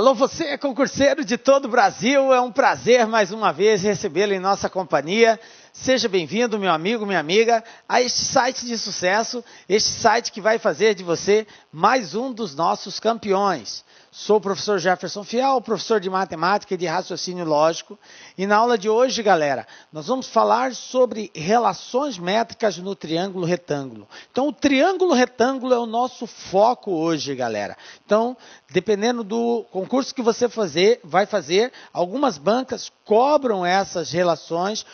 Alô, você, concurseiro de todo o Brasil, é um prazer mais uma vez recebê-lo em nossa companhia. Seja bem-vindo, meu amigo, minha amiga, a este site de sucesso, este site que vai fazer de você mais um dos nossos campeões. Sou o professor Jefferson Fial, professor de matemática e de raciocínio lógico, e na aula de hoje, galera, nós vamos falar sobre relações métricas no triângulo retângulo. Então, o triângulo retângulo é o nosso foco hoje, galera. Então, dependendo do concurso que você vai fazer, algumas bancas cobram essas relações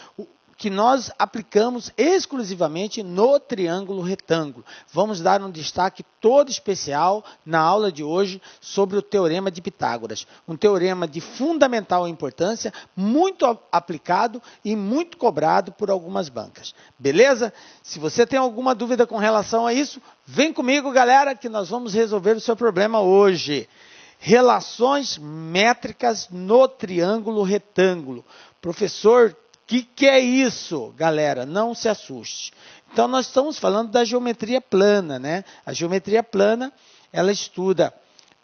que nós aplicamos exclusivamente no triângulo retângulo. Vamos dar um destaque todo especial na aula de hoje sobre o Teorema de Pitágoras. Um teorema de fundamental importância, muito aplicado e muito cobrado por algumas bancas. Beleza? Se você tem alguma dúvida com relação a isso, vem comigo, galera, que nós vamos resolver o seu problema hoje. Relações métricas no triângulo retângulo. Professor, o que é isso, galera? Não se assuste. Então, nós estamos falando da geometria plana, né? A geometria plana, ela estuda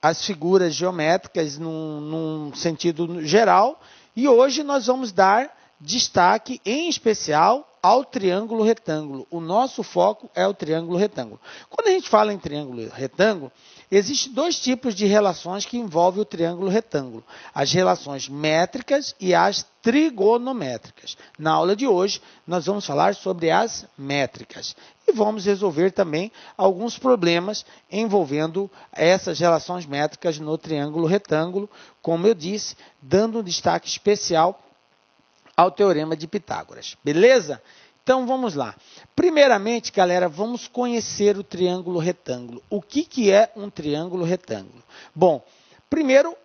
as figuras geométricas num sentido geral, e hoje nós vamos dar destaque, em especial, ao triângulo retângulo. O nosso foco é o triângulo retângulo. Quando a gente fala em triângulo retângulo, existem dois tipos de relações que envolvem o triângulo retângulo. As relações métricas e as trigonométricas. Na aula de hoje, nós vamos falar sobre as métricas. E vamos resolver também alguns problemas envolvendo essas relações métricas no triângulo retângulo, como eu disse, dando um destaque especial ao Teorema de Pitágoras. Beleza? Então, vamos lá. Primeiramente, galera, vamos conhecer o triângulo retângulo. O que é um triângulo retângulo? Bom, primeiro,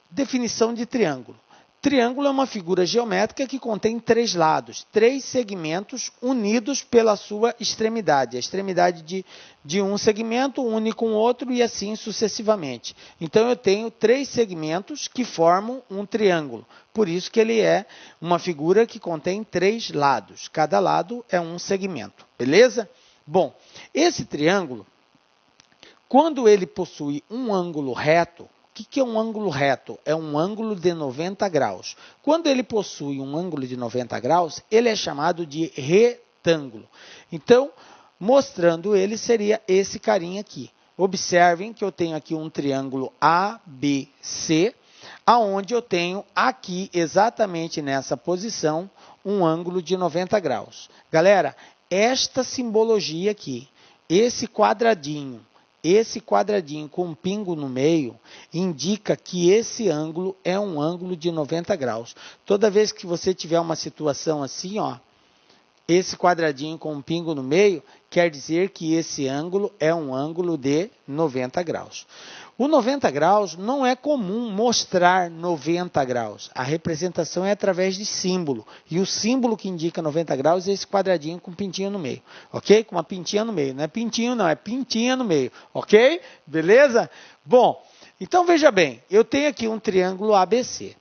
definição de triângulo. Triângulo é uma figura geométrica que contém três lados, três segmentos unidos pela sua extremidade. A extremidade de um segmento une com o outro e assim sucessivamente. Então, eu tenho três segmentos que formam um triângulo. Por isso que ele é uma figura que contém três lados. Cada lado é um segmento. Beleza? Bom, esse triângulo, quando ele possui um ângulo reto, o que é um ângulo reto? É um ângulo de 90 graus. Quando ele possui um ângulo de 90 graus, ele é chamado de retângulo. Então, mostrando ele, seria esse carinha aqui. Observem que eu tenho aqui um triângulo ABC, aonde eu tenho aqui, exatamente nessa posição, um ângulo de 90 graus. Galera, esta simbologia aqui, esse quadradinho com um pingo no meio, indica que esse ângulo é um ângulo de 90 graus. Toda vez que você tiver uma situação assim, ó, esse quadradinho com um pingo no meio, quer dizer que esse ângulo é um ângulo de 90 graus. O 90 graus não é comum mostrar 90 graus. A representação é através de símbolo. E o símbolo que indica 90 graus é esse quadradinho com pintinha no meio. Ok? Com uma pintinha no meio. Não é pintinho não, é pintinha no meio. Ok? Beleza? Bom, então veja bem. Eu tenho aqui um triângulo ABC.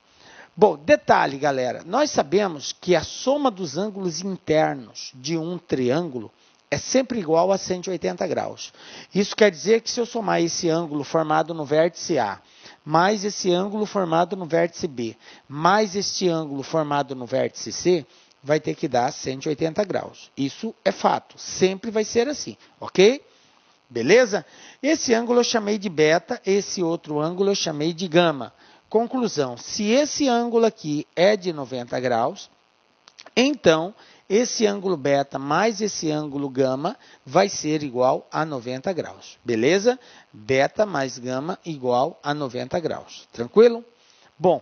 Bom, detalhe, galera. Nós sabemos que a soma dos ângulos internos de um triângulo é sempre igual a 180 graus. Isso quer dizer que se eu somar esse ângulo formado no vértice A, mais esse ângulo formado no vértice B, mais este ângulo formado no vértice C, vai ter que dar 180 graus. Isso é fato, sempre vai ser assim, ok? Beleza? Esse ângulo eu chamei de beta, esse outro ângulo eu chamei de gama. Conclusão, se esse ângulo aqui é de 90 graus, então esse ângulo beta mais esse ângulo gama vai ser igual a 90 graus. Beleza? Beta mais gama igual a 90 graus. Tranquilo? Bom,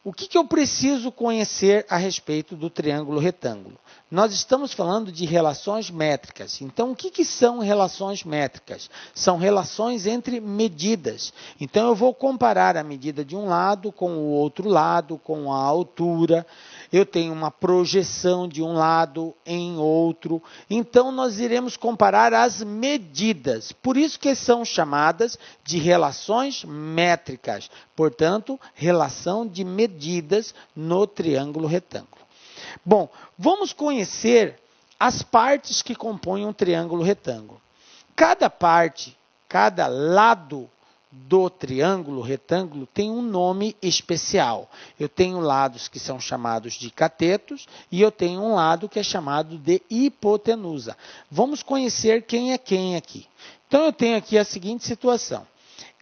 o que eu preciso conhecer a respeito do triângulo retângulo? Nós estamos falando de relações métricas. Então, o que são relações métricas? São relações entre medidas. Então, eu vou comparar a medida de um lado com o outro lado, com a altura. Eu tenho uma projeção de um lado em outro. Então, nós iremos comparar as medidas. Por isso que são chamadas de relações métricas. Portanto, relação de medidas no triângulo retângulo. Bom, vamos conhecer as partes que compõem um triângulo retângulo. Cada parte, cada lado do triângulo retângulo tem um nome especial. Eu tenho lados que são chamados de catetos e eu tenho um lado que é chamado de hipotenusa. Vamos conhecer quem é quem aqui. Então, eu tenho aqui a seguinte situação.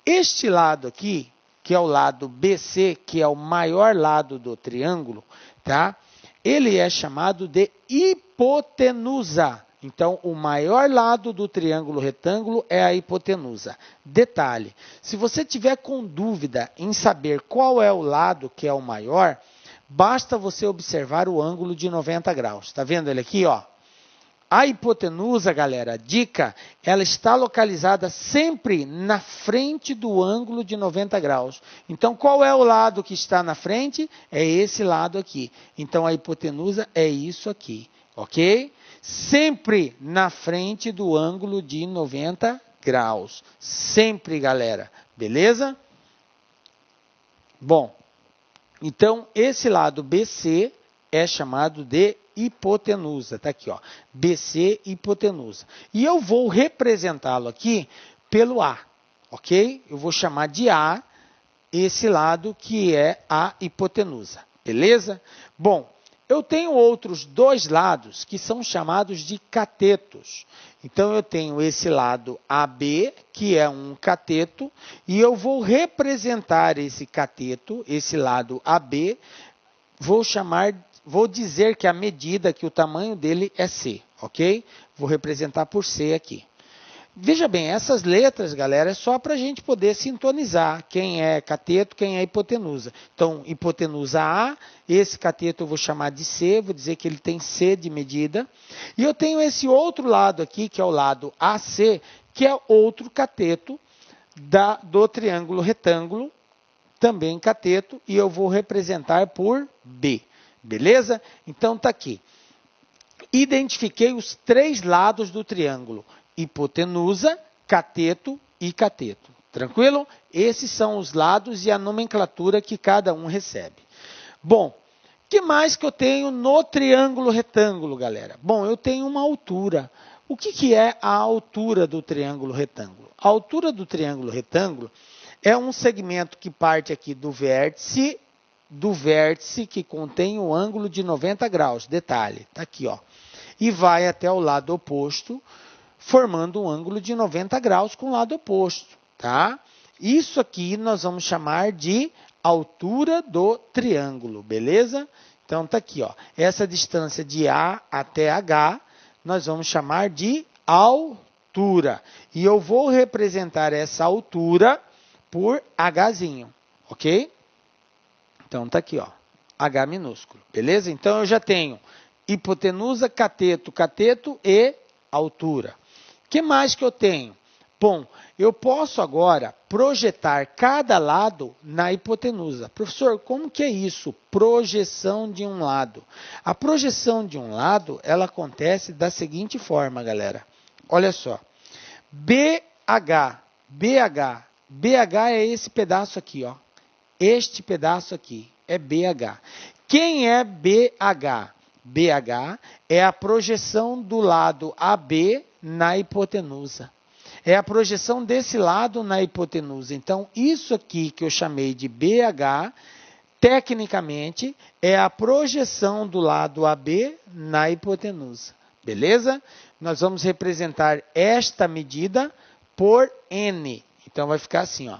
Este lado aqui, que é o lado BC, que é o maior lado do triângulo, tá? Ele é chamado de hipotenusa. Então, o maior lado do triângulo retângulo é a hipotenusa. Detalhe, se você tiver com dúvida em saber qual é o lado que é o maior, basta você observar o ângulo de 90 graus. Está vendo ele aqui, ó? A hipotenusa, galera, dica, ela está localizada sempre na frente do ângulo de 90 graus. Então, qual é o lado que está na frente? É esse lado aqui. Então, a hipotenusa é isso aqui, ok? Sempre na frente do ângulo de 90 graus. Sempre, galera. Beleza? Bom, então, esse lado BC é chamado de hipotenusa. Está aqui, ó. BC, hipotenusa. E eu vou representá-lo aqui pelo A, ok? Eu vou chamar de A esse lado que é a hipotenusa. Beleza? Bom, eu tenho outros dois lados que são chamados de catetos. Então, eu tenho esse lado AB, que é um cateto, e eu vou representar esse cateto, esse lado AB, vou dizer que a medida, que o tamanho dele é C, ok? Vou representar por C aqui. Veja bem, essas letras, galera, é só para a gente poder sintonizar quem é cateto, quem é hipotenusa. Então, hipotenusa A, esse cateto eu vou chamar de C, vou dizer que ele tem C de medida. E eu tenho esse outro lado aqui, que é o lado AC, que é outro cateto do triângulo retângulo, também cateto, e eu vou representar por B. Beleza? Então, está aqui. Identifiquei os três lados do triângulo. Hipotenusa, cateto e cateto. Tranquilo? Esses são os lados e a nomenclatura que cada um recebe. Bom, o que mais que eu tenho no triângulo retângulo, galera? Bom, eu tenho uma altura. O que é a altura do triângulo retângulo? A altura do triângulo retângulo é um segmento que parte aqui do vértice que contém o ângulo de 90 graus. Detalhe, está aqui, ó. E vai até o lado oposto, formando um ângulo de 90 graus com o lado oposto, tá? Isso aqui nós vamos chamar de altura do triângulo, beleza? Então, tá aqui, ó. Essa distância de A até H, nós vamos chamar de altura. E eu vou representar essa altura por Hzinho, ok? Então, tá aqui, ó. H minúsculo, beleza? Então, eu já tenho hipotenusa, cateto, cateto e altura. O que mais que eu tenho? Bom, eu posso agora projetar cada lado na hipotenusa. Professor, como que é isso? Projeção de um lado. A projeção de um lado, ela acontece da seguinte forma, galera. Olha só. BH é esse pedaço aqui, ó. Este pedaço aqui é BH. Quem é BH? BH é a projeção do lado AB na hipotenusa. É a projeção desse lado na hipotenusa. Então, isso aqui que eu chamei de BH, tecnicamente, é a projeção do lado AB na hipotenusa. Beleza? Nós vamos representar esta medida por N. Então, vai ficar assim, ó.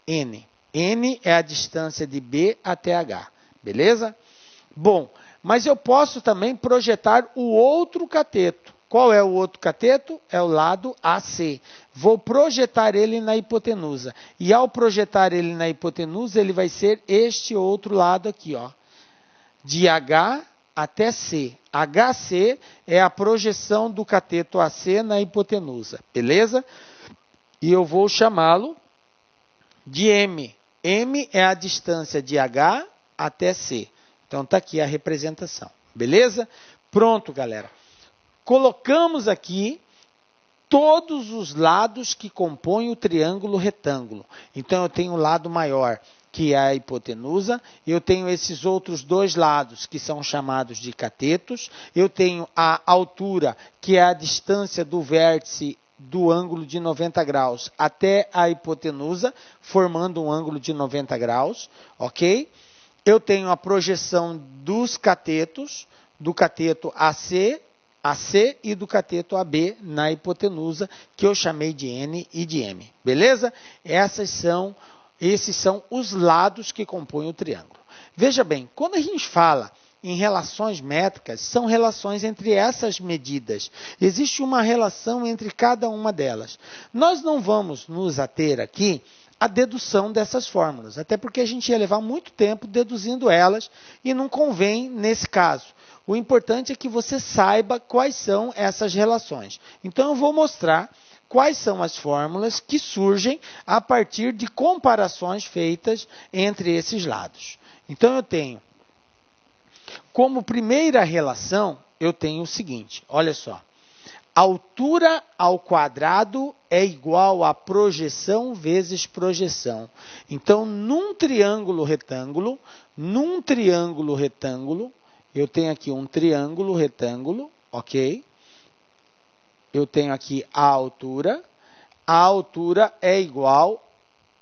N. N é a distância de B até H. Beleza? Bom, mas eu posso também projetar o outro cateto. Qual é o outro cateto? É o lado AC. Vou projetar ele na hipotenusa. E ao projetar ele na hipotenusa, ele vai ser este outro lado aqui, ó. De H até C. HC é a projeção do cateto AC na hipotenusa. Beleza? E eu vou chamá-lo de M. M é a distância de H até C. Então, está aqui a representação. Beleza? Pronto, galera. Colocamos aqui todos os lados que compõem o triângulo retângulo. Então, eu tenho o lado maior, que é a hipotenusa. Eu tenho esses outros dois lados, que são chamados de catetos. Eu tenho a altura, que é a distância do vértice do ângulo de 90 graus até a hipotenusa, formando um ângulo de 90 graus, ok? Eu tenho a projeção dos catetos, do cateto AC e do cateto AB na hipotenusa, que eu chamei de N e de M, beleza? Esses são os lados que compõem o triângulo. Veja bem, quando a gente fala em relações métricas, são relações entre essas medidas. Existe uma relação entre cada uma delas. Nós não vamos nos ater aqui à dedução dessas fórmulas, até porque a gente ia levar muito tempo deduzindo elas e não convém nesse caso. O importante é que você saiba quais são essas relações. Então, eu vou mostrar quais são as fórmulas que surgem a partir de comparações feitas entre esses lados. Então, eu tenho, como primeira relação, eu tenho o seguinte, olha só. Altura ao quadrado é igual a projeção vezes projeção. Então, num triângulo retângulo, eu tenho aqui um triângulo retângulo, ok? Eu tenho aqui a altura é igual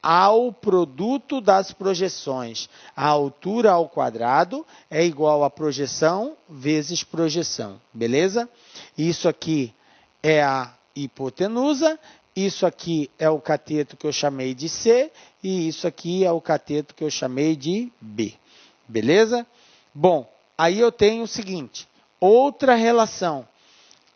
ao produto das projeções. A altura ao quadrado é igual a projeção vezes projeção, beleza? Isso aqui é a hipotenusa, isso aqui é o cateto que eu chamei de C, e isso aqui é o cateto que eu chamei de B, beleza? Bom, aí eu tenho o seguinte, outra relação,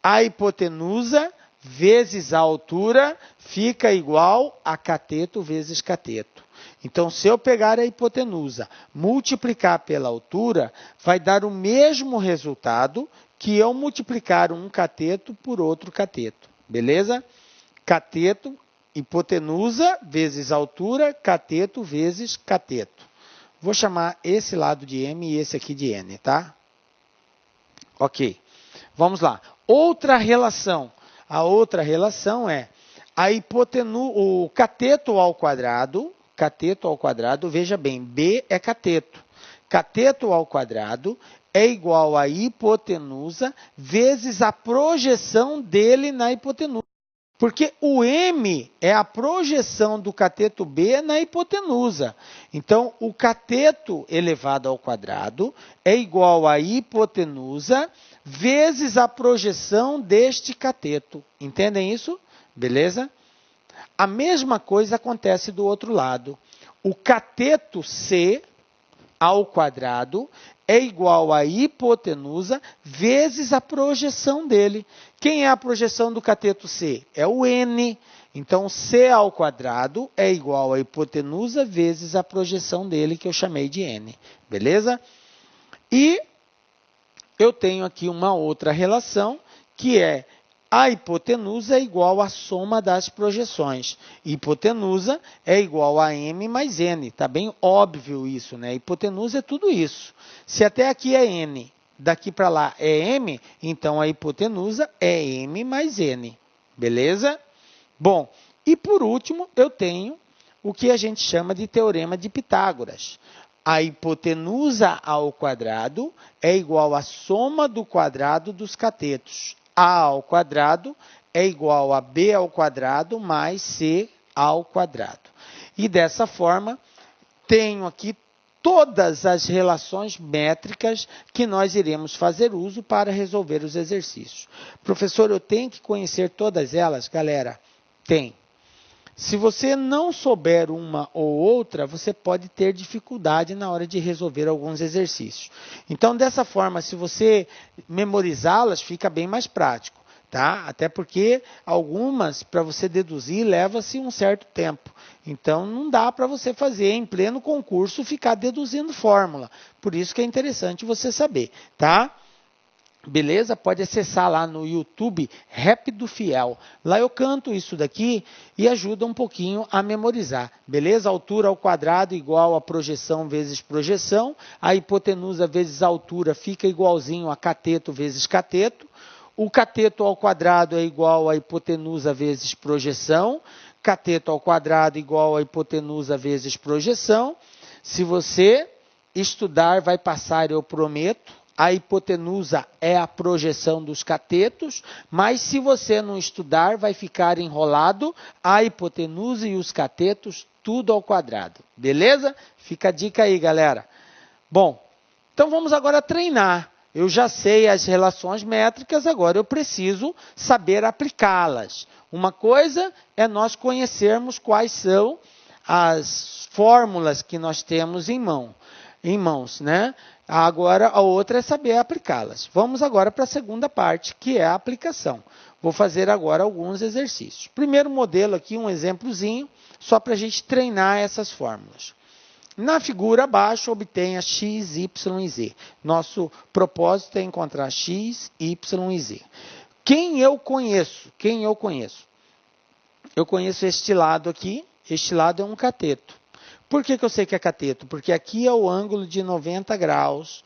a hipotenusa vezes a altura fica igual a cateto vezes cateto. Então, se eu pegar a hipotenusa, multiplicar pela altura, vai dar o mesmo resultado que eu multiplicar um cateto por outro cateto. Beleza? Cateto, hipotenusa vezes altura, cateto vezes cateto. Vou chamar esse lado de M e esse aqui de N, tá? Ok. Vamos lá. Outra relação. A outra relação é o cateto ao quadrado, veja bem, B é cateto. Cateto ao quadrado é igual a hipotenusa vezes a projeção dele na hipotenusa. Porque o M é a projeção do cateto B na hipotenusa. Então, o cateto elevado ao quadrado é igual a hipotenusa vezes a projeção deste cateto. Entendem isso? Beleza? A mesma coisa acontece do outro lado. O cateto C ao quadrado é igual a hipotenusa vezes a projeção dele. Quem é a projeção do cateto C? É o N. Então, C ao quadrado é igual a hipotenusa vezes a projeção dele, que eu chamei de N. Beleza? E eu tenho aqui uma outra relação, que é a hipotenusa é igual à soma das projeções. Hipotenusa é igual a M mais N. Está bem óbvio isso, né? Hipotenusa é tudo isso. Se até aqui é N, daqui para lá é M, então a hipotenusa é M mais N. Beleza? Bom, e por último, eu tenho o que a gente chama de teorema de Pitágoras. A hipotenusa ao quadrado é igual à soma do quadrado dos catetos. A ao quadrado é igual a B ao quadrado mais C ao quadrado. E dessa forma, tenho aqui todas as relações métricas que nós iremos fazer uso para resolver os exercícios. Professor, eu tenho que conhecer todas elas? Galera, tem. Se você não souber uma ou outra, você pode ter dificuldade na hora de resolver alguns exercícios. Então, dessa forma, se você memorizá-las, fica bem mais prático, tá? Até porque algumas, para você deduzir, leva-se um certo tempo. Então, não dá para você fazer em pleno concurso ficar deduzindo fórmula. Por isso que é interessante você saber, tá? Beleza? Pode acessar lá no YouTube Rap do Fiel. Lá eu canto isso daqui e ajuda um pouquinho a memorizar. Beleza? Altura ao quadrado igual a projeção vezes projeção. A hipotenusa vezes altura fica igualzinho a cateto vezes cateto. O cateto ao quadrado é igual a hipotenusa vezes projeção. Cateto ao quadrado igual a hipotenusa vezes projeção. Se você estudar, vai passar, eu prometo. a hipotenusa é a projeção dos catetos, mas se você não estudar, vai ficar enrolado a hipotenusa e os catetos, tudo ao quadrado. Beleza? Fica a dica aí, galera. Bom, então vamos agora treinar. Eu já sei as relações métricas, agora eu preciso saber aplicá-las. Uma coisa é nós conhecermos quais são as fórmulas que nós temos em mãos, né? Agora, a outra é saber aplicá-las. Vamos agora para a segunda parte, que é a aplicação. Vou fazer agora alguns exercícios. Primeiro modelo aqui, um exemplozinho, só para a gente treinar essas fórmulas. Na figura abaixo, obtenha x, y e z. Nosso propósito é encontrar x, y e z. Quem eu conheço? Eu conheço este lado aqui. Este lado é um cateto. Por que eu sei que é cateto? Porque aqui é o ângulo de 90 graus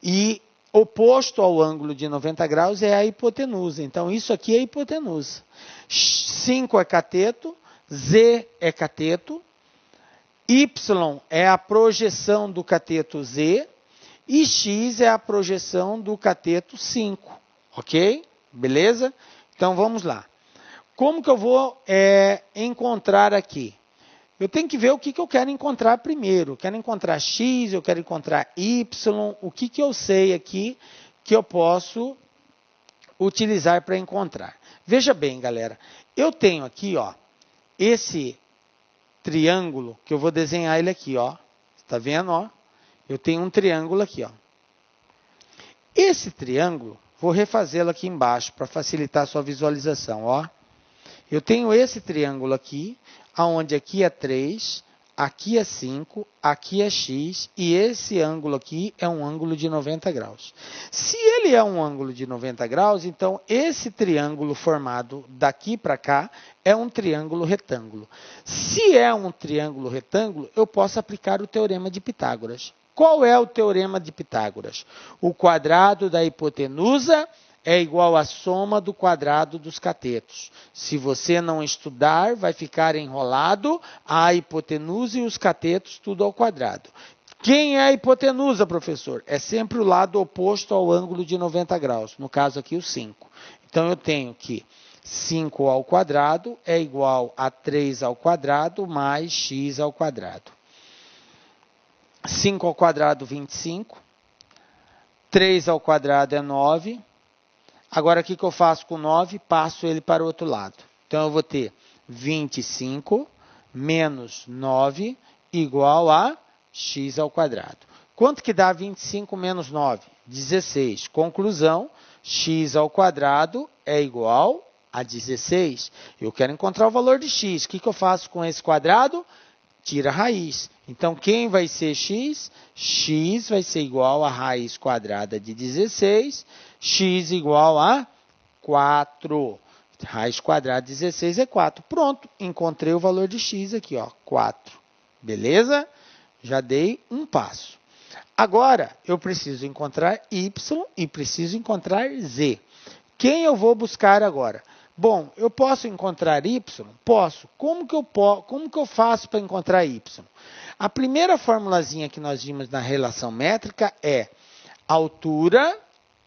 e oposto ao ângulo de 90 graus é a hipotenusa. Então, isso aqui é a hipotenusa. 5 é cateto, z é cateto, y é a projeção do cateto z e x é a projeção do cateto 5. Ok? Beleza? Então, vamos lá. Como que eu vou encontrar aqui? Eu tenho que ver o que eu quero encontrar primeiro. Eu quero encontrar x, eu quero encontrar y, o que eu sei aqui que eu posso utilizar para encontrar. Veja bem, galera, eu tenho aqui, ó, esse triângulo, que eu vou desenhar ele aqui, ó. Está vendo, ó? Eu tenho um triângulo aqui, ó. Esse triângulo, vou refazê-lo aqui embaixo para facilitar a sua visualização, ó. Eu tenho esse triângulo aqui, onde aqui é 3, aqui é 5, aqui é x, e esse ângulo aqui é um ângulo de 90 graus. Se ele é um ângulo de 90 graus, então esse triângulo formado daqui para cá é um triângulo retângulo. Se é um triângulo retângulo, eu posso aplicar o teorema de Pitágoras. Qual é o teorema de Pitágoras? O quadrado da hipotenusa é igual à soma do quadrado dos catetos. Se você não estudar, vai ficar enrolado a hipotenusa e os catetos tudo ao quadrado. Quem é a hipotenusa, professor? É sempre o lado oposto ao ângulo de 90 graus. No caso aqui, o 5. Então, eu tenho que 5 ao quadrado é igual a 3 ao quadrado mais x ao quadrado. 5 ao quadrado, 25. 3 ao quadrado é 9. Agora, o que eu faço com 9? Passo ele para o outro lado. Então, eu vou ter 25 menos 9 igual a x ao quadrado. Quanto que dá 25 menos 9? 16. Conclusão, x ao quadrado é igual a 16. Eu quero encontrar o valor de x. O que eu faço com esse quadrado? Tira a raiz. Então, quem vai ser x? X vai ser igual a raiz quadrada de 16. X igual a 4. Raiz quadrada de 16 é 4. Pronto, encontrei o valor de x aqui, ó, 4. Beleza? Já dei um passo. Agora, eu preciso encontrar y e preciso encontrar z. Quem eu vou buscar agora? Bom, eu posso encontrar y? Posso. Como que eu faço para encontrar y? A primeira formulazinha que nós vimos na relação métrica é altura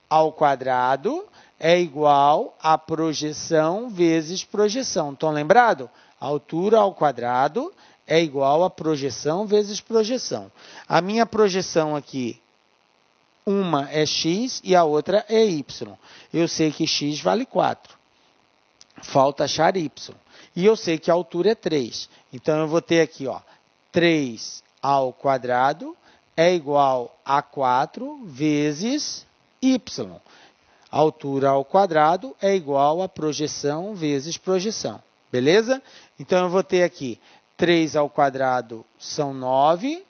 ao quadrado é igual a projeção vezes projeção. Estão lembrados? Altura ao quadrado é igual a projeção vezes projeção. A minha projeção aqui, uma é x e a outra é y. Eu sei que x vale 4. Falta achar y. E eu sei que a altura é 3. Então, eu vou ter aqui, ó, 3 ao quadrado é igual a 4 vezes y. Altura ao quadrado é igual a projeção vezes projeção. Beleza? Então, eu vou ter aqui 3 ao quadrado são 9,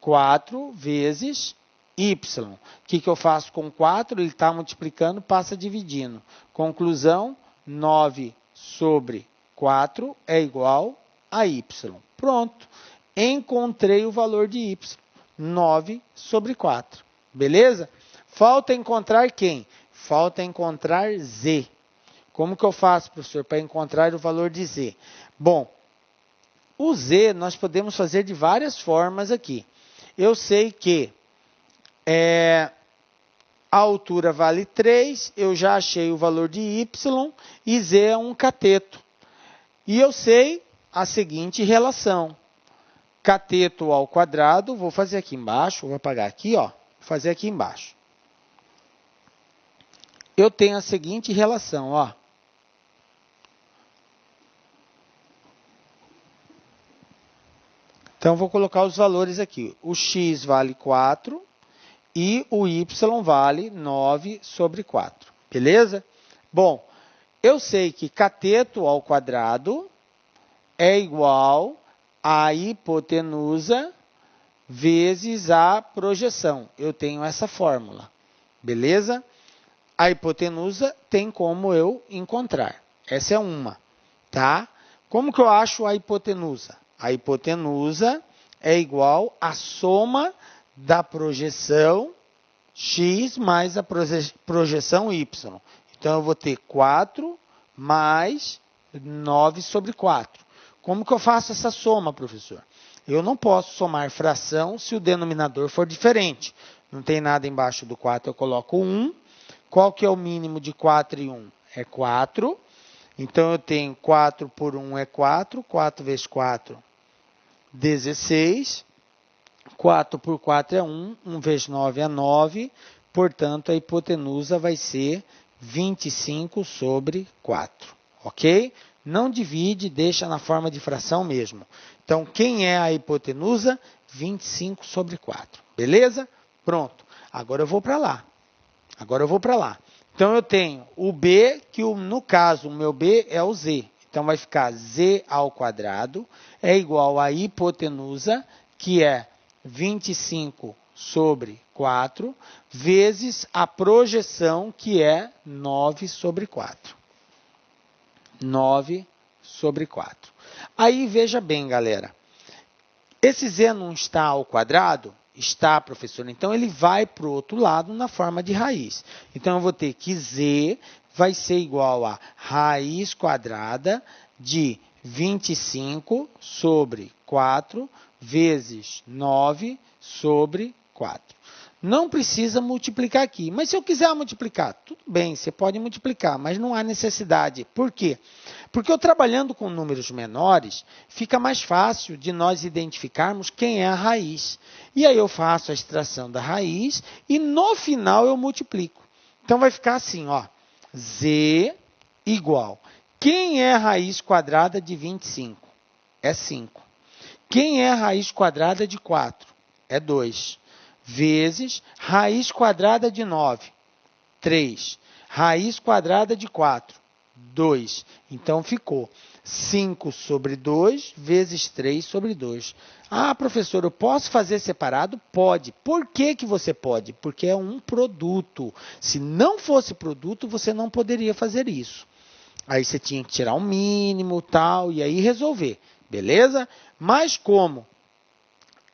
4 vezes y. O que eu faço com 4? Ele está multiplicando, passa dividindo. Conclusão, 9 sobre 4 é igual a y. Pronto. Encontrei o valor de y. 9 sobre 4. Beleza? Falta encontrar quem? Falta encontrar z. Como que eu faço, professor, para encontrar o valor de z? Bom, o z nós podemos fazer de várias formas aqui. Eu sei que A altura vale 3, eu já achei o valor de y, e z é um cateto. E eu sei a seguinte relação. Cateto ao quadrado, vou fazer aqui embaixo, vou apagar aqui, ó, vou fazer aqui embaixo. Eu tenho a seguinte relação, ó. Então, vou colocar os valores aqui. O x vale 4 e o y vale 9 sobre 4. Beleza? Bom, eu sei que cateto ao quadrado é igual a hipotenusa vezes a projeção. Eu tenho essa fórmula. Beleza? A hipotenusa tem como eu encontrar. Essa é uma. Tá? Como que eu acho a hipotenusa? A hipotenusa é igual à soma da projeção x mais a projeção y. Então, eu vou ter 4 mais 9 sobre 4. Como que eu faço essa soma, professor? Eu não posso somar fração se o denominador for diferente. Não tem nada embaixo do 4, eu coloco 1. Qual que é o mínimo de 4 e 1? É 4. Então, eu tenho 4 por 1 é 4. 4 vezes 4, 16. 4 por 4 é 1. 1 vezes 9 é 9. Portanto, a hipotenusa vai ser 25 sobre 4. Ok? Não divide, deixa na forma de fração mesmo. Então, quem é a hipotenusa? 25 sobre 4. Beleza? Pronto. Agora eu vou para lá. Então, eu tenho o b, que no caso, o meu b é o z. Então, vai ficar z ao quadrado é igual a hipotenusa, que é 25 sobre 4, vezes a projeção, que é 9 sobre 4. 9 sobre 4. Aí, veja bem, galera. Esse z não está ao quadrado? Está, professor. Então, ele vai para o outro lado na forma de raiz. Então, eu vou ter que z vai ser igual a raiz quadrada de 25 sobre 4 vezes 9 sobre 4. Não precisa multiplicar aqui. Mas se eu quiser multiplicar, tudo bem, você pode multiplicar, mas não há necessidade. Por quê? Porque eu trabalhando com números menores, fica mais fácil de nós identificarmos quem é a raiz. E aí eu faço a extração da raiz e no final eu multiplico. Então vai ficar assim, ó, z igual. Quem é a raiz quadrada de 25? É 5. Quem é a raiz quadrada de 4? É 2. Vezes raiz quadrada de 9, 3. Raiz quadrada de 4, 2. Então, ficou 5 sobre 2 vezes 3 sobre 2. Ah, professor, eu posso fazer separado? Pode. Por que que você pode? Porque é um produto. Se não fosse produto, você não poderia fazer isso. Aí você tinha que tirar o mínimo, tal, e aí resolver. Beleza? Mas como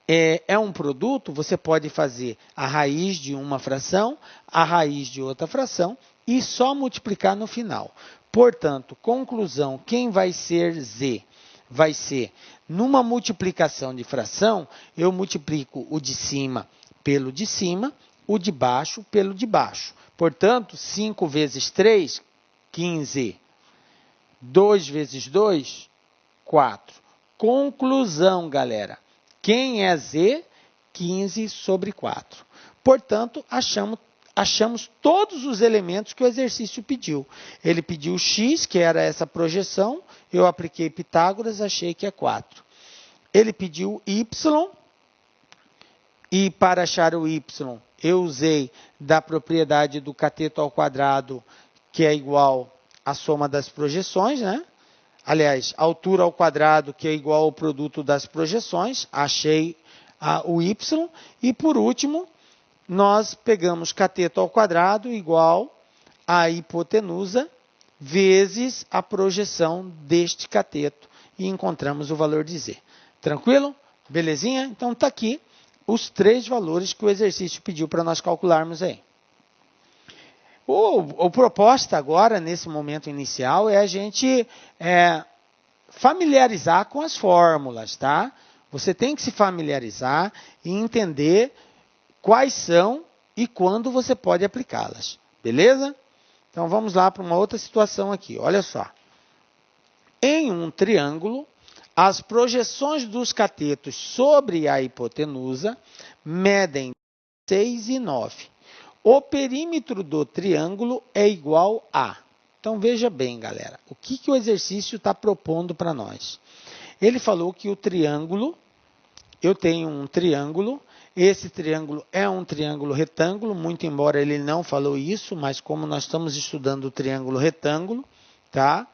é um produto, você pode fazer a raiz de uma fração, a raiz de outra fração e só multiplicar no final. Portanto, conclusão, quem vai ser z? Vai ser, numa multiplicação de fração, eu multiplico o de cima pelo de cima, o de baixo pelo de baixo. Portanto, 5 vezes 3, 15. 2 vezes 2, 4. Conclusão, galera. Quem é z? 15 sobre 4. Portanto, achamos todos os elementos que o exercício pediu. Ele pediu x, que era essa projeção, eu apliquei Pitágoras, achei que é 4. Ele pediu y, e para achar o y, eu usei da propriedade do cateto ao quadrado, que é igual à soma das projeções, né? Aliás, altura ao quadrado, que é igual ao produto das projeções, achei o y. E, por último, nós pegamos cateto ao quadrado igual a hipotenusa vezes a projeção deste cateto e encontramos o valor de z. Tranquilo? Belezinha? Então, está aqui os 3 valores que o exercício pediu para nós calcularmos aí. A proposta agora, nesse momento inicial, é a gente familiarizar com as fórmulas, tá? Você tem que se familiarizar e entender quais são e quando você pode aplicá-las. Beleza? Então vamos lá para uma outra situação aqui. Olha só. Em um triângulo, as projeções dos catetos sobre a hipotenusa medem 6 e 9. O perímetro do triângulo é igual a... Então veja bem, galera, o que o exercício está propondo para nós? Ele falou que o triângulo, eu tenho um triângulo, esse triângulo é um triângulo retângulo, muito embora ele não falou isso, mas como nós estamos estudando o triângulo retângulo, tá?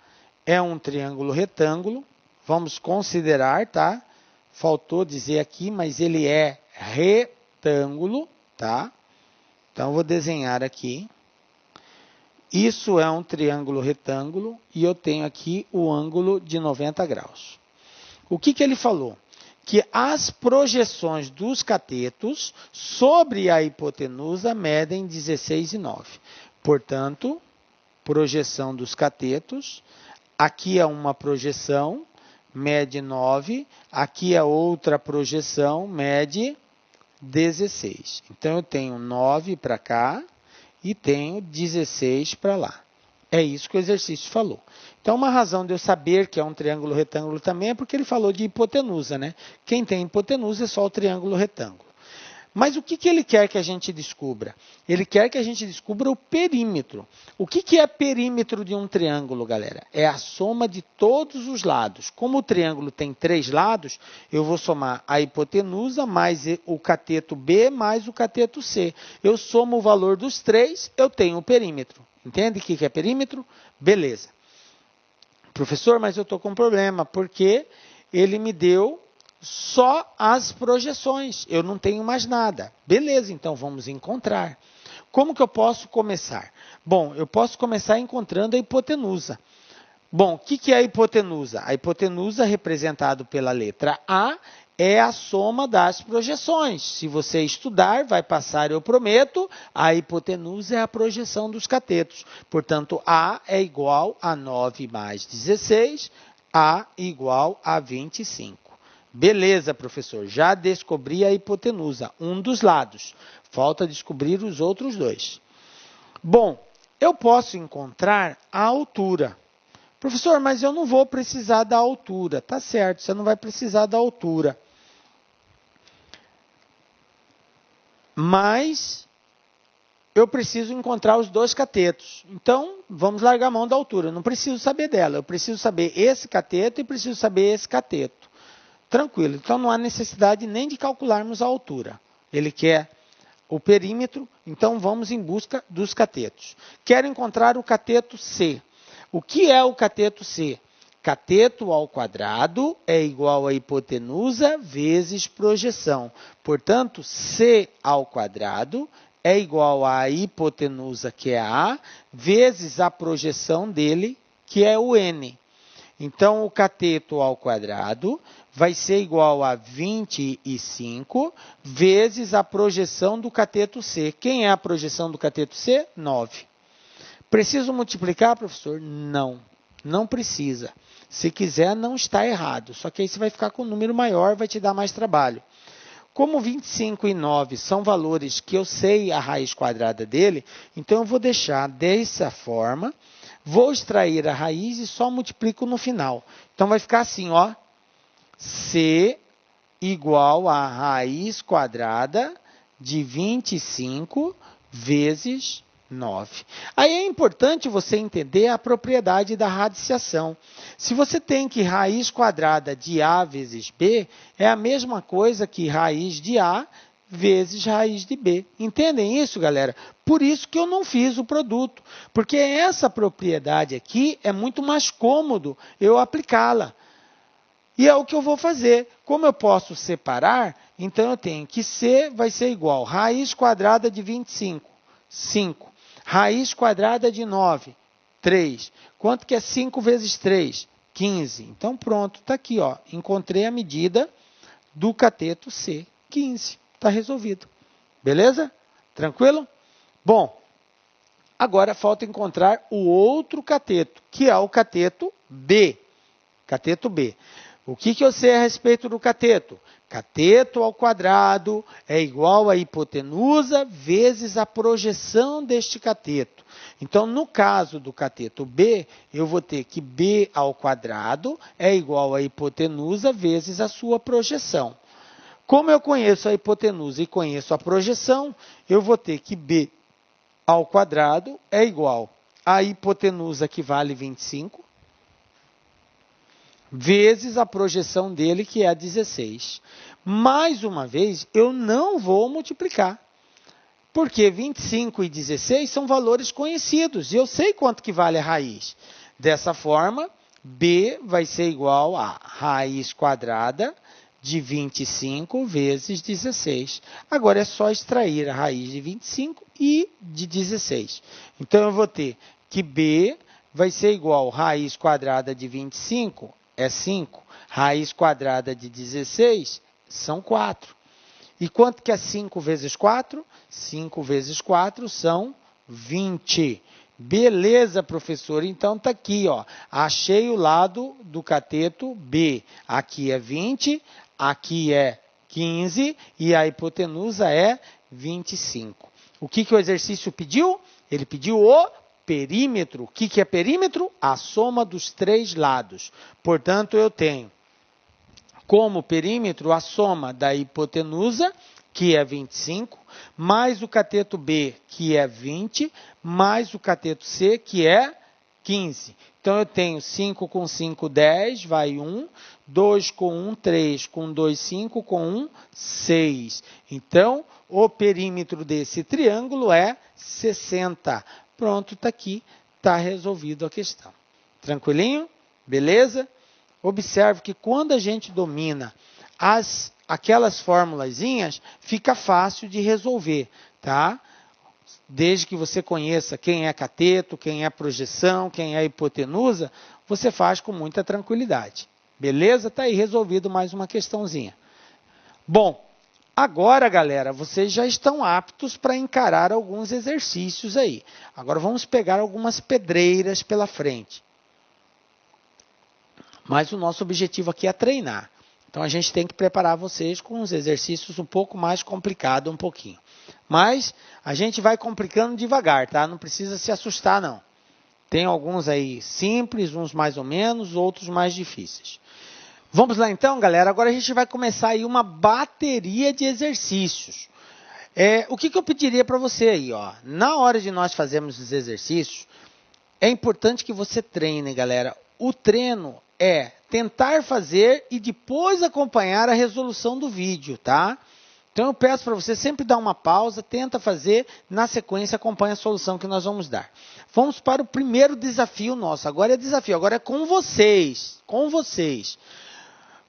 É um triângulo retângulo, vamos considerar, tá? Faltou dizer aqui, mas ele é retângulo, tá? Então, eu vou desenhar aqui. Isso é um triângulo retângulo e eu tenho aqui o ângulo de 90 graus. O que ele falou? Que as projeções dos catetos sobre a hipotenusa medem 16 e 9. Portanto, projeção dos catetos, aqui é uma projeção, mede 9, aqui é outra projeção, mede 16. Então, eu tenho 9 para cá e tenho 16 para lá. É isso que o exercício falou. Então, uma razão de eu saber que é um triângulo retângulo também é porque ele falou de hipotenusa, né? Quem tem hipotenusa é só o triângulo retângulo. Mas o que ele quer que a gente descubra? Ele quer que a gente descubra o perímetro. O que é perímetro de um triângulo, galera? É a soma de todos os lados. Como o triângulo tem 3 lados, eu vou somar a hipotenusa mais o cateto B mais o cateto C. Eu somo o valor dos 3, eu tenho o perímetro. Entende o que é perímetro? Beleza. Professor, mas eu estou com um problema, porque ele me deu só as projeções, eu não tenho mais nada. Beleza, então vamos encontrar. Como que eu posso começar? Bom, eu posso começar encontrando a hipotenusa. Bom, o que é a hipotenusa? A hipotenusa, representada pela letra A, é a soma das projeções. Se você estudar, vai passar, eu prometo, a hipotenusa é a projeção dos catetos. Portanto, A é igual a 9 mais 16, A igual a 25. Beleza, professor, já descobri a hipotenusa, um dos lados. Falta descobrir os outros dois. Bom, eu posso encontrar a altura. Professor, mas eu não vou precisar da altura. Tá certo, você não vai precisar da altura. Mas eu preciso encontrar os dois catetos. Então, vamos largar a mão da altura. Eu não preciso saber dela. Eu preciso saber esse cateto e preciso saber esse cateto. Tranquilo. Então, não há necessidade nem de calcularmos a altura. Ele quer o perímetro, então vamos em busca dos catetos. Quero encontrar o cateto C. O que é o cateto C? Cateto ao quadrado é igual a hipotenusa vezes projeção. Portanto, C ao quadrado é igual à hipotenusa, que é A, vezes a projeção dele, que é o N. Então, o cateto ao quadrado vai ser igual a 25 vezes a projeção do cateto C. Quem é a projeção do cateto C? 9. Preciso multiplicar, professor? Não, não precisa. Se quiser, não está errado. Só que aí você vai ficar com um número maior, vai te dar mais trabalho. Como 25 e 9 são valores que eu sei a raiz quadrada dele, então eu vou deixar dessa forma, vou extrair a raiz e só multiplico no final. Então vai ficar assim, ó. C igual a raiz quadrada de 25 vezes 9. Aí é importante você entender a propriedade da radiciação. Se você tem que raiz quadrada de A vezes B, é a mesma coisa que raiz de A vezes raiz de B. Entendem isso, galera? Por isso que eu não fiz o produto. Porque essa propriedade aqui é muito mais cômodo eu aplicá-la. E é o que eu vou fazer. Como eu posso separar, então eu tenho que C vai ser igual a raiz quadrada de 25, 5. Raiz quadrada de 9, 3. Quanto que é 5 vezes 3? 15. Então pronto, está aqui, ó. Encontrei a medida do cateto C, 15. Está resolvido. Beleza? Tranquilo? Bom, agora falta encontrar o outro cateto, que é o cateto B. Cateto B. O que eu sei a respeito do cateto? Cateto ao quadrado é igual a hipotenusa vezes a projeção deste cateto. Então, no caso do cateto B, eu vou ter que B ao quadrado é igual a hipotenusa vezes a sua projeção. Como eu conheço a hipotenusa e conheço a projeção, eu vou ter que B ao quadrado é igual a hipotenusa, que vale 25, vezes a projeção dele, que é 16. Mais uma vez, eu não vou multiplicar, porque 25 e 16 são valores conhecidos, e eu sei quanto que vale a raiz. Dessa forma, B vai ser igual a raiz quadrada de 25 vezes 16. Agora é só extrair a raiz de 25 e de 16. Então, eu vou ter que B vai ser igual a raiz quadrada de 25, é 5. Raiz quadrada de 16 são 4. E quanto que é 5 vezes 4? 5 vezes 4 são 20. Beleza, professor. Então, está aqui, ó. Achei o lado do cateto B. Aqui é 20, aqui é 15 e a hipotenusa é 25. O que o exercício pediu? Ele pediu o perímetro. O que é perímetro? A soma dos três lados. Portanto, eu tenho como perímetro a soma da hipotenusa, que é 25, mais o cateto B, que é 20, mais o cateto C, que é 15. Então, eu tenho 5 com 5, 10, vai 1, 2 com 1, 3, com 2, 5, com 1, 6. Então, o perímetro desse triângulo é 60. Pronto, está aqui, está resolvido a questão. Tranquilinho? Beleza? Observe que quando a gente domina aquelas formulazinhas, fica fácil de resolver, tá? Desde que você conheça quem é cateto, quem é projeção, quem é hipotenusa, você faz com muita tranquilidade. Beleza? Está aí resolvido mais uma questãozinha. Bom, agora, galera, vocês já estão aptos para encarar alguns exercícios aí. Agora vamos pegar algumas pedreiras pela frente. Mas o nosso objetivo aqui é treinar. Então, a gente tem que preparar vocês com uns exercícios um pouco mais complicados, um pouquinho. Mas a gente vai complicando devagar, tá? Não precisa se assustar, não. Tem alguns aí simples, uns mais ou menos, outros mais difíceis. Vamos lá então, galera? Agora a gente vai começar aí uma bateria de exercícios. O que eu pediria para você aí, ó? Na hora de nós fazermos os exercícios, é importante que você treine, galera. O treino é tentar fazer e depois acompanhar a resolução do vídeo, tá? Então, eu peço para você sempre dar uma pausa, tenta fazer, na sequência acompanha a solução que nós vamos dar. Vamos para o primeiro desafio nosso. Agora é desafio, agora é com vocês,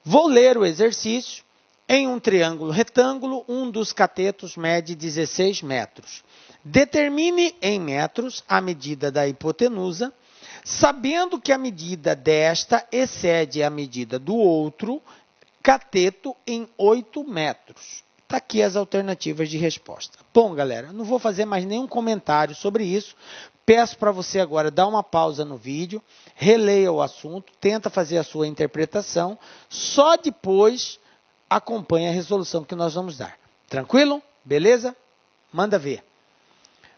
Vou ler o exercício. Em um triângulo retângulo, um dos catetos mede 16 metros. Determine em metros a medida da hipotenusa, sabendo que a medida desta excede a medida do outro cateto em 8 metros. Está aqui as alternativas de resposta. Bom, galera, não vou fazer mais nenhum comentário sobre isso. Peço para você agora dar uma pausa no vídeo, releia o assunto, tenta fazer a sua interpretação, só depois acompanhe a resolução que nós vamos dar. Tranquilo? Beleza? Manda ver.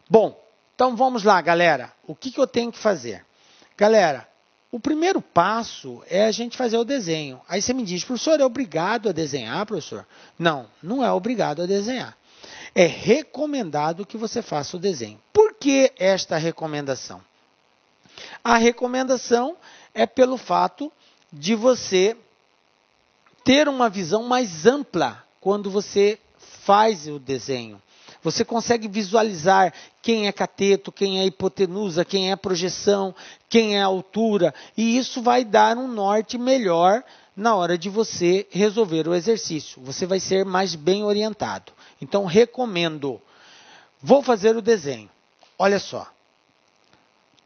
Bom, então vamos lá, galera. O que eu tenho que fazer? Galera, o primeiro passo é a gente fazer o desenho. Aí você me diz, professor, é obrigado a desenhar, professor? Não, não é obrigado a desenhar. É recomendado que você faça o desenho. Por que esta recomendação? A recomendação é pelo fato de você ter uma visão mais ampla quando você faz o desenho. Você consegue visualizar quem é cateto, quem é hipotenusa, quem é projeção, quem é altura. E isso vai dar um norte melhor na hora de você resolver o exercício. Você vai ser mais bem orientado. Então, recomendo. Vou fazer o desenho. Olha só.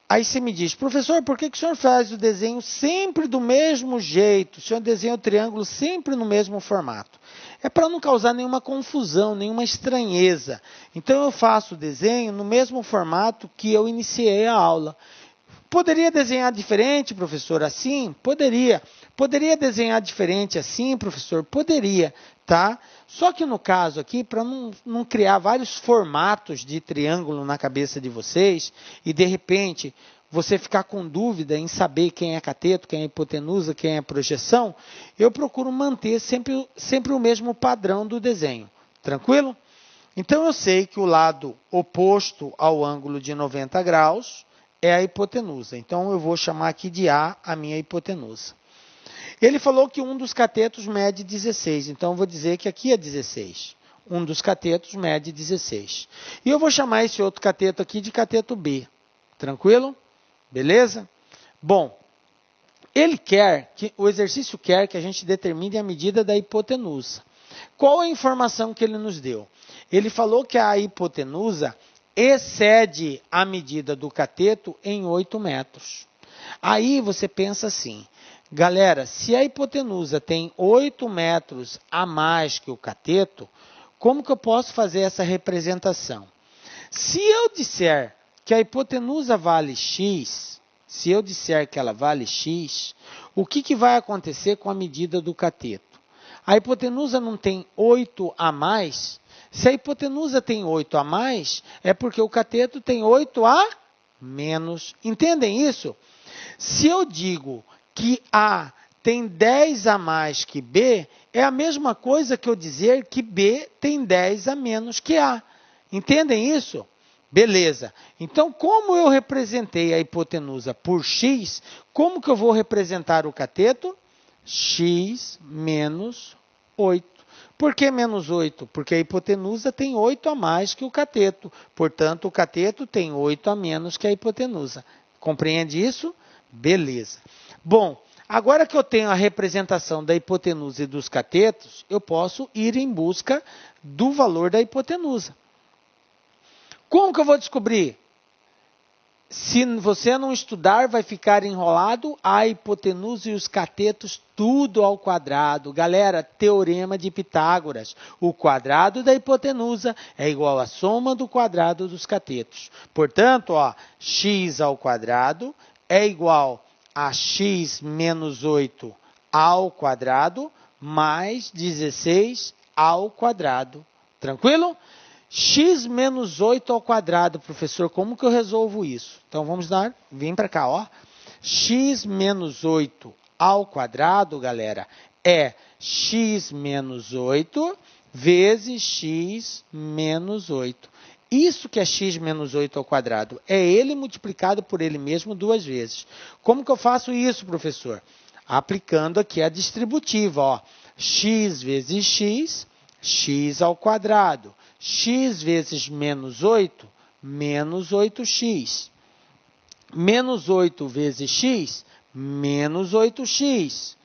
Aí você me diz, professor, por que o senhor faz o desenho sempre do mesmo jeito? O senhor desenha o triângulo sempre no mesmo formato. É para não causar nenhuma confusão, nenhuma estranheza. Então, eu faço o desenho no mesmo formato que eu iniciei a aula. Poderia desenhar diferente, professor, assim? Poderia. Poderia desenhar diferente assim, professor? Poderia, tá? Só que no caso aqui, para não criar vários formatos de triângulo na cabeça de vocês, e de repente você ficar com dúvida em saber quem é cateto, quem é hipotenusa, quem é projeção, eu procuro manter sempre o mesmo padrão do desenho. Tranquilo? Então eu sei que o lado oposto ao ângulo de 90 graus é a hipotenusa. Então eu vou chamar aqui de A a minha hipotenusa. Ele falou que um dos catetos mede 16, então eu vou dizer que aqui é 16. Um dos catetos mede 16. E eu vou chamar esse outro cateto aqui de cateto B. Tranquilo? Beleza? Bom, o exercício quer que a gente determine a medida da hipotenusa. Qual a informação que ele nos deu? Ele falou que a hipotenusa excede a medida do cateto em 8 metros. Aí você pensa assim, galera, se a hipotenusa tem 8 metros a mais que o cateto, como que eu posso fazer essa representação? Se eu disser que a hipotenusa vale x, se eu disser que ela vale x, o que vai acontecer com a medida do cateto? A hipotenusa não tem 8 a mais. Se a hipotenusa tem 8 a mais, é porque o cateto tem 8 a menos. Entendem isso? Se eu digo que A tem 10 a mais que B, é a mesma coisa que eu dizer que B tem 10 a menos que A. Entendem isso? Beleza. Então, como eu representei a hipotenusa por x, como que eu vou representar o cateto? X menos 8. Por que menos 8? Porque a hipotenusa tem 8 a mais que o cateto. Portanto, o cateto tem 8 a menos que a hipotenusa. Compreende isso? Beleza. Bom, agora que eu tenho a representação da hipotenusa e dos catetos, eu posso ir em busca do valor da hipotenusa. Como que eu vou descobrir? Se você não estudar, vai ficar enrolado a hipotenusa e os catetos tudo ao quadrado. Galera, teorema de Pitágoras. O quadrado da hipotenusa é igual à soma do quadrado dos catetos. Portanto, ó, x ao quadrado é igual a x menos 8 ao quadrado mais 16 ao quadrado. Tranquilo? X menos 8 ao quadrado, professor, como que eu resolvo isso? Então, vamos dar, vem para cá, ó. X menos 8 ao quadrado, galera, é x menos 8 vezes x menos 8. Isso que é x menos 8 ao quadrado. É ele multiplicado por ele mesmo 2 vezes. Como que eu faço isso, professor? Aplicando aqui a distributiva, ó. X vezes x, x ao quadrado. X vezes menos 8, menos 8x. Menos 8 vezes x, menos 8x.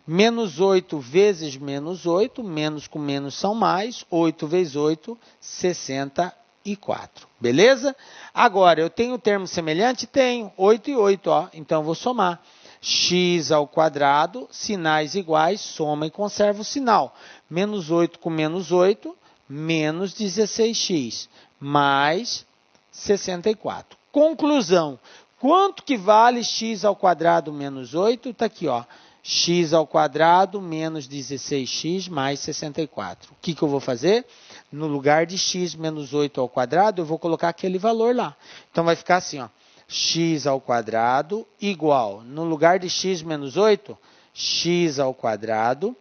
Menos 8 vezes menos 8, menos com menos são mais, 8 vezes 8, 64. Beleza? Agora, eu tenho termo semelhante? Tenho, 8 e 8, ó. Então, eu vou somar. X ao quadrado, sinais iguais, soma e conserva o sinal. Menos 8 com menos 8, menos 16x, mais 64. Conclusão. Quanto que vale x ao quadrado menos 8? Está aqui, ó. X ao quadrado menos 16x mais 64. O que eu vou fazer? No lugar de x menos 8 ao quadrado, eu vou colocar aquele valor lá. Então, vai ficar assim, ó. X ao quadrado igual, no lugar de x menos 8, x ao quadrado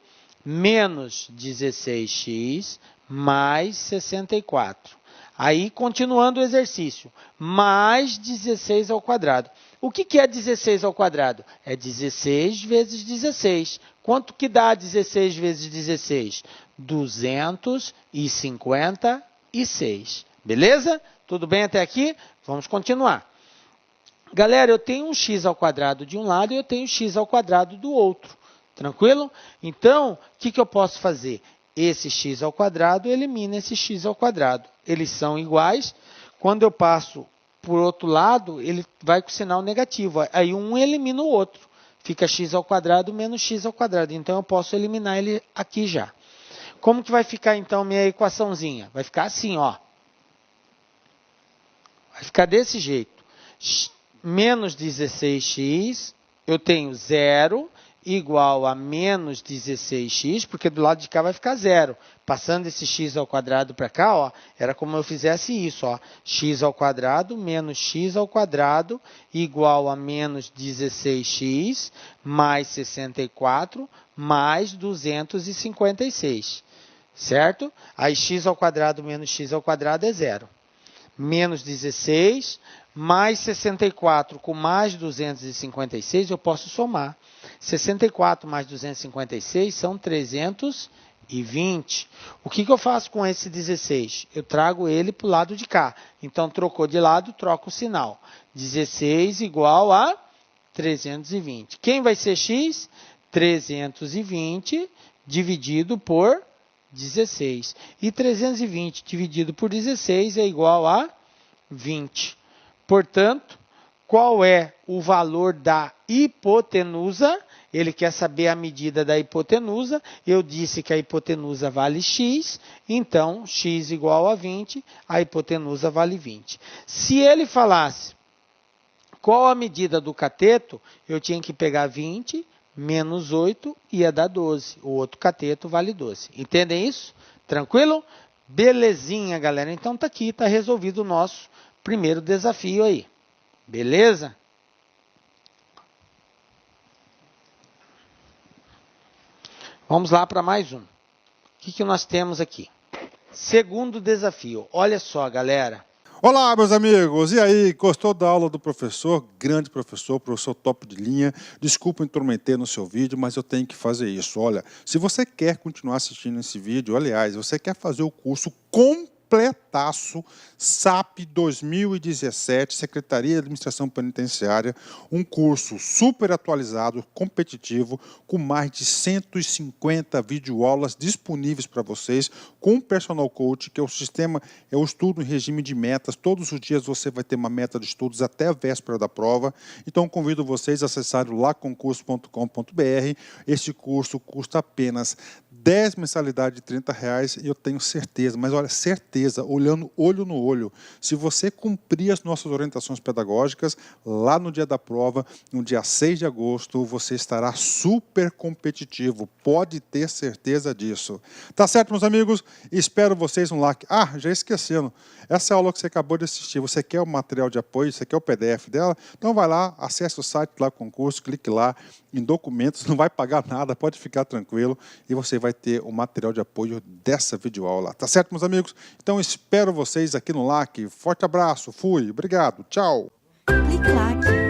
menos 16x mais 64. Aí, continuando o exercício, mais 16 ao quadrado. O que é 16 ao quadrado? É 16 vezes 16. Quanto que dá 16 vezes 16? 256. Beleza? Tudo bem até aqui? Vamos continuar. Galera, eu tenho um x ao quadrado de um lado e eu tenho x ao quadrado do outro. Tranquilo? Então, o que eu posso fazer? Esse x ao quadrado elimina esse x ao quadrado. Eles são iguais. Quando eu passo por outro lado, ele vai com sinal negativo. Aí um elimina o outro. Fica x ao quadrado menos x ao quadrado. Então, eu posso eliminar ele aqui já. Como que vai ficar, então, minha equaçãozinha? Vai ficar assim, ó. Vai ficar desse jeito. menos 16x, eu tenho 0 igual a menos 16x, porque do lado de cá vai ficar 0. Passando esse x ao quadrado para cá, ó, era como eu fizesse isso, ó, x ao quadrado menos x ao quadrado igual a menos 16x mais 64 mais 256, certo? Aí x ao quadrado menos x ao quadrado é 0. Menos 16 mais 64 com mais 256, eu posso somar. 64 mais 256 são 320. O que eu faço com esse 16? Eu trago ele para o lado de cá. Então, trocou de lado, troca o sinal. 16 igual a 320. Quem vai ser x? 320 dividido por 16. E 320 dividido por 16 é igual a 20. Portanto, qual é o valor da hipotenusa? Ele quer saber a medida da hipotenusa. Eu disse que a hipotenusa vale x, então x igual a 20, a hipotenusa vale 20. Se ele falasse qual a medida do cateto, eu tinha que pegar 20 menos 8 ia dar 12. O outro cateto vale 12. Entendem isso? Tranquilo? Belezinha, galera. Então tá aqui, tá resolvido o nosso primeiro desafio aí. Beleza? Vamos lá para mais um. O que nós temos aqui? Segundo desafio. Olha só, galera. Olá, meus amigos. E aí, gostou da aula do professor? Grande professor top de linha. Desculpa intrometer no seu vídeo, mas eu tenho que fazer isso. Olha, se você quer continuar assistindo esse vídeo, aliás, você quer fazer o curso completaço, SAP 2017, Secretaria de Administração Penitenciária, um curso super atualizado, competitivo, com mais de 150 videoaulas disponíveis para vocês, com o Personal Coach, que é o sistema, é o estudo em regime de metas. Todos os dias você vai ter uma meta de estudos até a véspera da prova. Então, convido vocês a acessarem o laconcurso.com.br. Este curso custa apenas 10 mensalidades de R$30 e eu tenho certeza, mas olha, certeza, olhando olho no olho, se você cumprir as nossas orientações pedagógicas, lá no dia da prova, no dia 6 de agosto, você estará super competitivo, pode ter certeza disso. Tá certo, meus amigos? Espero vocês no like. Ah, já esquecendo, essa aula que você acabou de assistir, você quer o material de apoio, você quer o PDF dela? Então vai lá, acesse o site lá, concurso, clique lá em documentos, não vai pagar nada, pode ficar tranquilo, e você vai ter o material de apoio dessa videoaula. Tá certo, meus amigos? Então espero vocês aqui no LAC. Forte abraço, fui, obrigado, tchau! Clique lá.